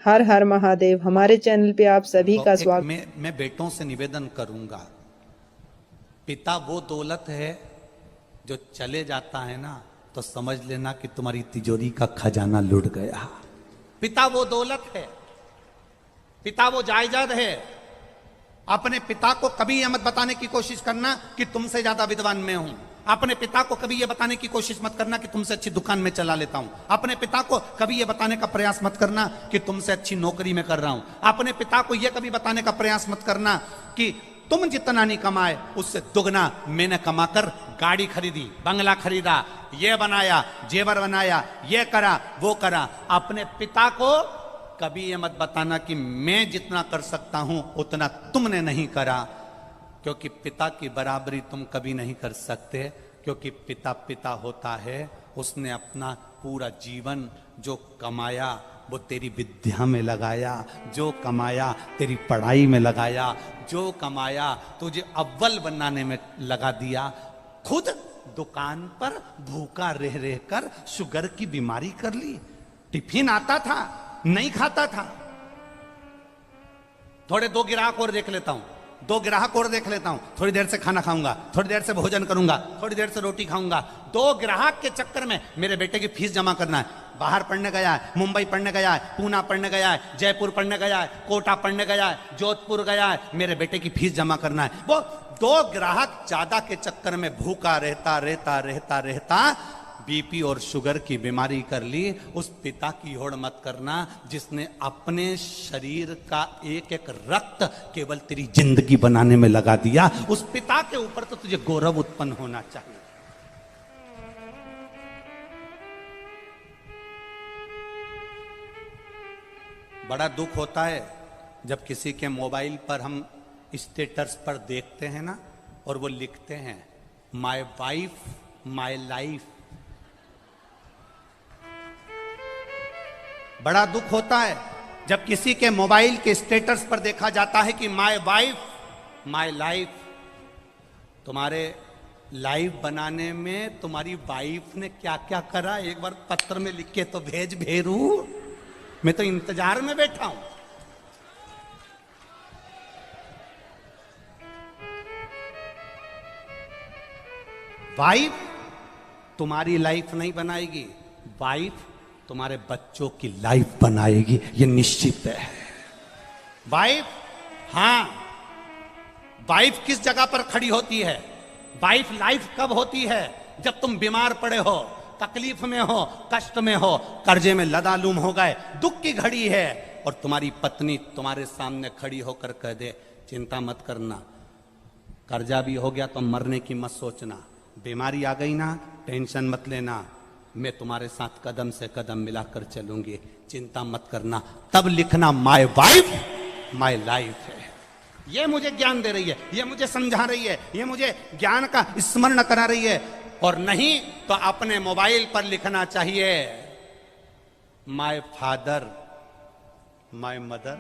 हर हर महादेव। हमारे चैनल पे आप सभी का स्वागत। मैं बेटों से निवेदन करूंगा, पिता वो दौलत है जो चले जाता है ना तो समझ लेना कि तुम्हारी तिजोरी का खजाना लुट गया। पिता वो दौलत है, पिता वो जायदाद है। अपने पिता को कभी यह मत बताने की कोशिश करना कि तुमसे ज्यादा विद्वान मैं हूं। अपने पिता को कभी यह बताने की कोशिश मत करना कि तुमसे अच्छी दुकान में चला लेता हूं। अपने पिता को कभी यह बताने का प्रयास मत करना कि तुमसे अच्छी नौकरी में कर रहा हूं। अपने पिता को यह कभी बताने का प्रयास मत करना कि तुम जितना नहीं कमाए उससे दुगना मैंने कमाकर गाड़ी खरीदी, बंगला खरीदा, ये बनाया, जेवर बनाया, ये करा, वो करा। अपने पिता को कभी ये मत बताना कि मैं जितना कर सकता हूं उतना तुमने नहीं करा, क्योंकि पिता की बराबरी तुम कभी नहीं कर सकते। क्योंकि पिता पिता होता है, उसने अपना पूरा जीवन जो कमाया वो तेरी विद्या में लगाया, जो कमाया तेरी पढ़ाई में लगाया, जो कमाया तुझे अव्वल बनाने में लगा दिया। खुद दुकान पर भूखा रह रह कर शुगर की बीमारी कर ली। टिफिन आता था, नहीं खाता था। थोड़े दो ग्राहक और देख लेता हूं, दो ग्राहक और देख लेता हूं, थोड़ी देर से खाना खाऊंगा, थोड़ी देर से भोजन करूंगा, थोड़ी देर से रोटी खाऊंगा। दो ग्राहक के चक्कर में मेरे बेटे की फीस जमा करना है। बाहर पढ़ने गया है, मुंबई पढ़ने गया है, पूना पढ़ने गया है, जयपुर पढ़ने गया है, कोटा पढ़ने गया है, जोधपुर गया है, मेरे बेटे की फीस जमा करना है। वो दो ग्राहक ज्यादा के चक्कर में भूखा रहता रहता रहता रहता बीपी और शुगर की बीमारी कर ली। उस पिता की होड़ मत करना जिसने अपने शरीर का एक एक रक्त केवल तेरी जिंदगी बनाने में लगा दिया। उस पिता के ऊपर तो तुझे गौरव उत्पन्न होना चाहिए। बड़ा दुख होता है जब किसी के मोबाइल पर हम स्टेटस पर देखते हैं ना और वो लिखते हैं माय वाइफ माय लाइफ। बड़ा दुख होता है जब किसी के मोबाइल के स्टेटस पर देखा जाता है कि माय वाइफ माय लाइफ। तुम्हारे लाइफ बनाने में तुम्हारी वाइफ ने क्या क्या करा, एक बार पत्र में लिख के तो भेज भेरू। मैं तो इंतजार में बैठा हूं। वाइफ तुम्हारी लाइफ नहीं बनाएगी, वाइफ तुम्हारे बच्चों की लाइफ बनाएगी, ये निश्चित है। वाइफ, हां, वाइफ किस जगह पर खड़ी होती है? वाइफ लाइफ कब होती है? जब तुम बीमार पड़े हो, तकलीफ में हो, कष्ट में हो, कर्जे में लदालूम हो गए, दुख की घड़ी है और तुम्हारी पत्नी तुम्हारे सामने खड़ी होकर कह दे चिंता मत करना, कर्जा भी हो गया तो मरने की मत सोचना, बीमारी आ गई ना टेंशन मत लेना, मैं तुम्हारे साथ कदम से कदम मिलाकर चलूंगी, चिंता मत करना। तब लिखना माय वाइफ माय लाइफ है। ये मुझे ज्ञान दे रही है, ये मुझे समझा रही है, ये मुझे ज्ञान का स्मरण करा रही है। और नहीं तो अपने मोबाइल पर लिखना चाहिए my father my mother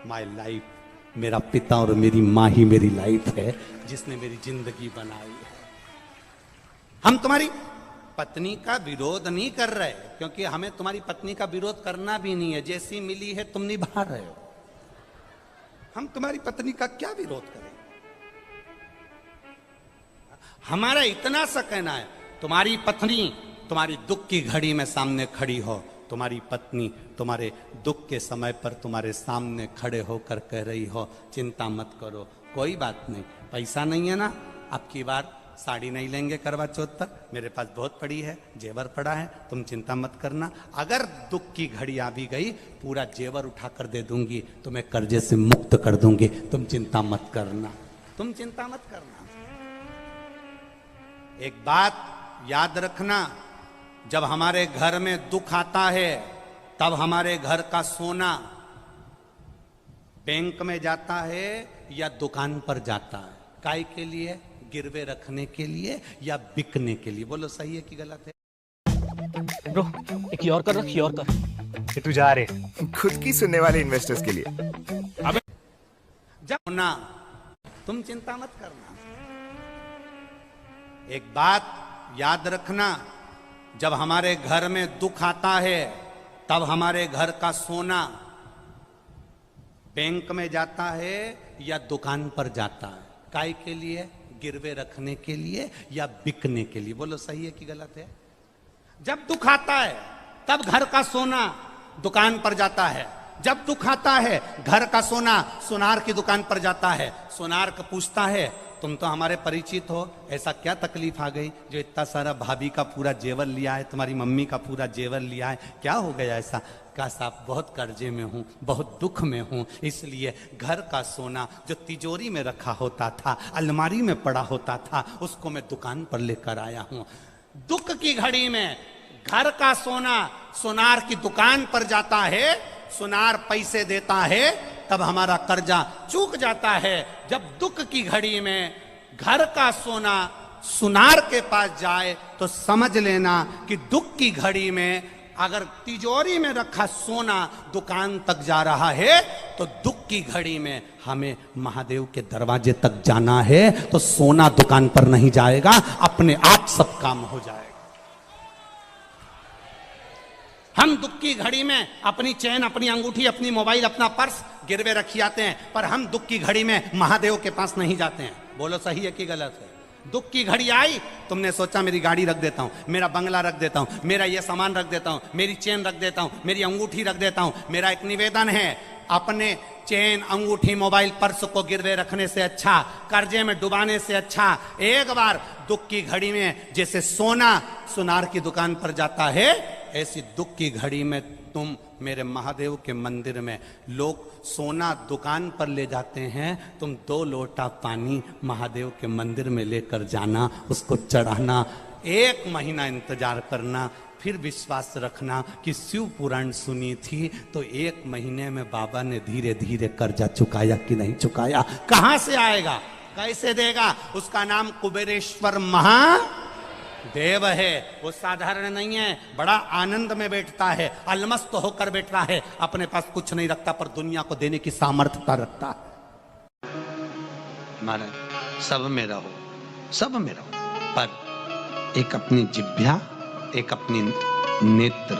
my life. मेरा पिता और मेरी मां ही मेरी लाइफ है जिसने मेरी जिंदगी बनाई है। हम तुम्हारी पत्नी का विरोध नहीं कर रहे, क्योंकि हमें तुम्हारी पत्नी का विरोध करना भी नहीं है। जैसी मिली है तुम निभा रहे हो, हम तुम्हारी पत्नी का क्या विरोध करें। हमारा इतना सा कहना है तुम्हारी पत्नी तुम्हारी दुख की घड़ी में सामने खड़ी हो, तुम्हारी पत्नी तुम्हारे दुख के समय पर तुम्हारे सामने खड़े होकर कह रही हो चिंता मत करो, कोई बात नहीं, पैसा नहीं है ना, अब की बार साड़ी नहीं लेंगे करवा चौथ पर, मेरे पास बहुत पड़ी है, जेवर पड़ा है, तुम चिंता मत करना। अगर दुख की घड़ी आ भी गई पूरा जेवर उठाकर दे दूंगी, तुम्हें कर्जे से मुक्त कर दूंगी, तुम चिंता मत करना, तुम चिंता मत करना। एक बात याद रखना, जब हमारे घर में दुख आता है तब हमारे घर का सोना बैंक में जाता है या दुकान पर जाता है? काय के लिए? गिरवे रखने के लिए या बिकने के लिए? बोलो सही है कि गलत है? ब्रो एक और कर, रख और कर। ये तू जा रहे खुद की सुनने वाले इन्वेस्टर्स के लिए। अब जब ना तुम चिंता मत करना। एक बात याद रखना, जब हमारे घर में दुख आता है तब हमारे घर का सोना बैंक में जाता है या दुकान पर जाता है? काय के लिए? गिरवे रखने के लिए या बिकने के लिए? बोलो सही है कि गलत है? जब दुख आता है तब घर का सोना दुकान पर जाता है, जब दुख आता है घर का सोना सुनार की दुकान पर जाता है। सुनार का पूछता है तुम तो हमारे परिचित हो, ऐसा क्या तकलीफ आ गई जो इतना सारा भाभी का पूरा जेवर लिया है, तुम्हारी मम्मी का पूरा जेवर लिया है, क्या हो गया ऐसा? कहा साहब बहुत कर्जे में हूं, बहुत दुख में हूं, इसलिए घर का सोना जो तिजोरी में रखा होता था, अलमारी में पड़ा होता था, उसको मैं दुकान पर लेकर आया हूं। दुख की घड़ी में घर का सोना सुनार की दुकान पर जाता है, सुनार पैसे देता है, तब हमारा कर्जा चूक जाता है। जब दुख की घड़ी में घर का सोना सुनार के पास जाए तो समझ लेना कि दुख की घड़ी में अगर तिजोरी में रखा सोना दुकान तक जा रहा है तो दुख की घड़ी में हमें महादेव के दरवाजे तक जाना है, तो सोना दुकान पर नहीं जाएगा, अपने आप सब काम हो जाएगा। हम दुख की घड़ी में अपनी चैन, अपनी अंगूठी, अपनी मोबाइल, अपना पर्स गिरवे रखी आते हैं, पर हम दुख की घड़ी में महादेव के पास नहीं जाते हैं। बोलो सही है कि गलत है? दुख की घड़ी आई, तुमने सोचा मेरी गाड़ी रख देता हूं, मेरा बंगला रख देता हूं, मेरा ये सामान रख देता हूं, मेरी चेन रख देता हूं, मेरी अंगूठी रख देता हूं। मेरा एक निवेदन है, अपने चेन, अंगूठी, मोबाइल, पर्स को गिरवे रखने से अच्छा, कर्जे में डुबाने से अच्छा, एक बार दुख की घड़ी में जैसे सोना सुनार की दुकान पर जाता है, ऐसी दुख की घड़ी में तुम मेरे महादेव के मंदिर में, लोग सोना दुकान पर ले जाते हैं, तुम 2 लोटा पानी महादेव के मंदिर में लेकर जाना, उसको चढ़ाना, 1 महीना इंतजार करना, फिर विश्वास रखना कि शिव पुराण सुनी थी तो 1 महीने में बाबा ने धीरे धीरे कर्जा चुकाया कि नहीं चुकाया? कहां से आएगा, कैसे देगा? उसका नाम कुबेरेश्वर महादेव है। वो साधारण नहीं है, बड़ा आनंद में बैठता है, अलमस्त होकर बैठता है, अपने पास कुछ नहीं रखता पर दुनिया को देने की सामर्थ्यता रखता है। महाराज सब में रहो, सब में रहो, पर एक अपनी जिह्वा, एक अपनी नेत्र,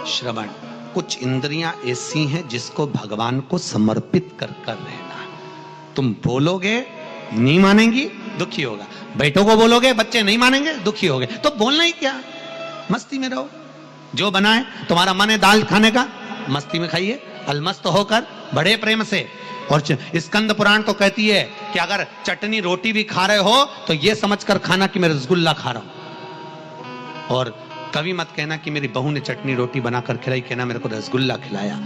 श्रवण, कुछ इंद्रियां ऐसी हैं जिसको भगवान को समर्पित कर कर रहना। तुम बोलोगे नहीं मानेंगी, दुखी होगा, बेटों को बोलोगे बच्चे नहीं मानेंगे, दुखी होगे, तो बोलना ही क्या? मस्ती में रहो। जो बनाए तुम्हारा मन है दाल खाने का, मस्ती में खाइए, अलमस्त होकर बड़े प्रेम से। और स्कंद पुराण तो कहती है कि अगर चटनी रोटी भी खा रहे हो तो ये समझकर खाना कि मैं रसगुल्ला खा रहा हूं। और कभी मत कहना कि मेरी बहू ने चटनी रोटी बनाकर खिलाई, कहना मेरे को रसगुल्ला खिलाया।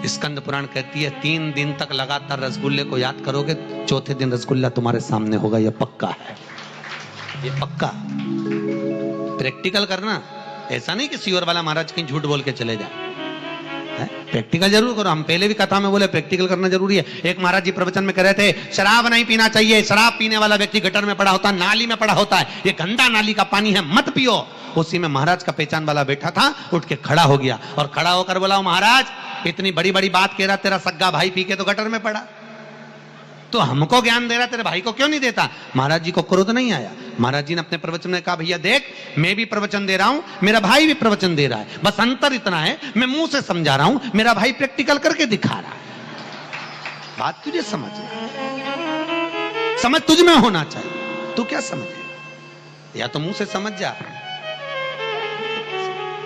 स्कंद पुराण कहती है 3 दिन तक लगातार रसगुल्ले को याद करोगे, चौथे दिन रसगुल्ला तुम्हारे सामने होगा, यह पक्का है, ये पक्का। प्रैक्टिकल करना, ऐसा नहीं कि सियोर वाला महाराज कहीं झूठ बोल के चले जाए, प्रैक्टिकल जरूर करो। हम पहले भी कथा में बोले प्रैक्टिकल करना जरूरी है। एक महाराज जी प्रवचन में कह रहे थे शराब नहीं पीना चाहिए, शराब पीने वाला व्यक्ति गटर में पड़ा होता है, नाली में पड़ा होता है, ये गंदा नाली का पानी है, मत पियो। उसी में महाराज का पहचान वाला बैठा था, उठ के खड़ा हो गया और खड़ा होकर बोला महाराज इतनी बड़ी बड़ी बात कह रहा, तेरा सग्गा भाई पी के तो गटर में पड़ा, तो हमको ज्ञान दे रहा, तेरे भाई को क्यों नहीं देता? महाराज जी को क्रोध नहीं आया। महाराज जी ने अपने प्रवचन में कहा भैया देख, मैं भी प्रवचन दे रहा हूं, मेरा भाई भी प्रवचन दे रहा है, बस अंतर इतना है मैं मुंह से समझा रहा हूं, मेरा भाई प्रैक्टिकल करके दिखा रहा है। बात तुझे समझना, समझ तुझ में होना चाहिए, तू क्या समझे? या तो मुंह से समझ जा।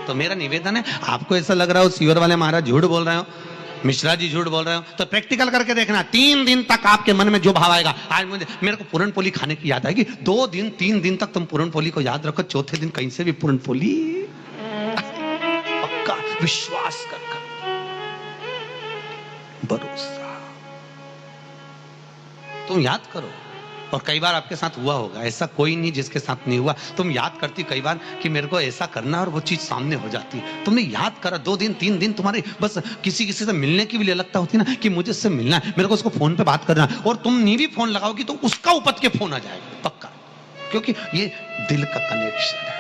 तो मेरा निवेदन है, आपको ऐसा लग रहा हो सियोर वाले महाराज झूठ बोल रहे हो, मिश्रा जी झूठ बोल रहे हो, तो प्रैक्टिकल करके देखना, 3 दिन तक आपके मन में जो भाव आएगा। आज मेरे को पूरन पोली खाने की याद आएगी, 2 दिन 3 दिन तक तुम पूरन पोली को याद रखो, चौथे दिन कहीं से भी पूरन पोली पक्का, विश्वास कर भरोसा, तुम याद करो। और कई बार आपके साथ हुआ होगा, ऐसा कोई नहीं जिसके साथ नहीं हुआ। तुम याद करती कई बार कि मेरे को ऐसा करना, और वो चीज सामने हो जाती। तुमने याद करा, 2 दिन 3 दिन तुम्हारे बस किसी किसी से मिलने की भी लगता होती ना कि मुझे इससे मिलना है, मेरे को उसको फोन पे बात करना, और तुम नहीं भी फोन लगाओगी तो उसका उपत के फोन आ जाएगा पक्का, क्योंकि ये दिल का कनेक्शन है,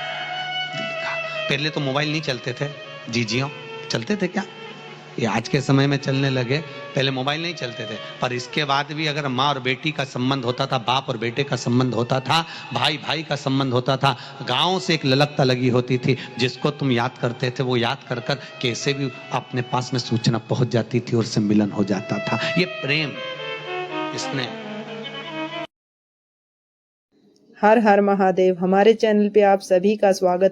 दिल का। पहले तो मोबाइल नहीं चलते थे, जी चलते थे क्या? ये आज के समय में चलने लगे। पहले मोबाइल नहीं चलते थे, पर इसके बाद भी अगर माँ और बेटी का संबंध होता था, बाप और बेटे का संबंध होता था, भाई भाई का संबंध होता था, गाँव से एक ललकता लगी होती थी, जिसको तुम याद करते थे वो याद कर कर कैसे भी अपने पास में सूचना पहुंच जाती थी और उससे मिलन हो जाता था। ये प्रेम, इसने हर हर महादेव। हमारे चैनल पे आप सभी का स्वागत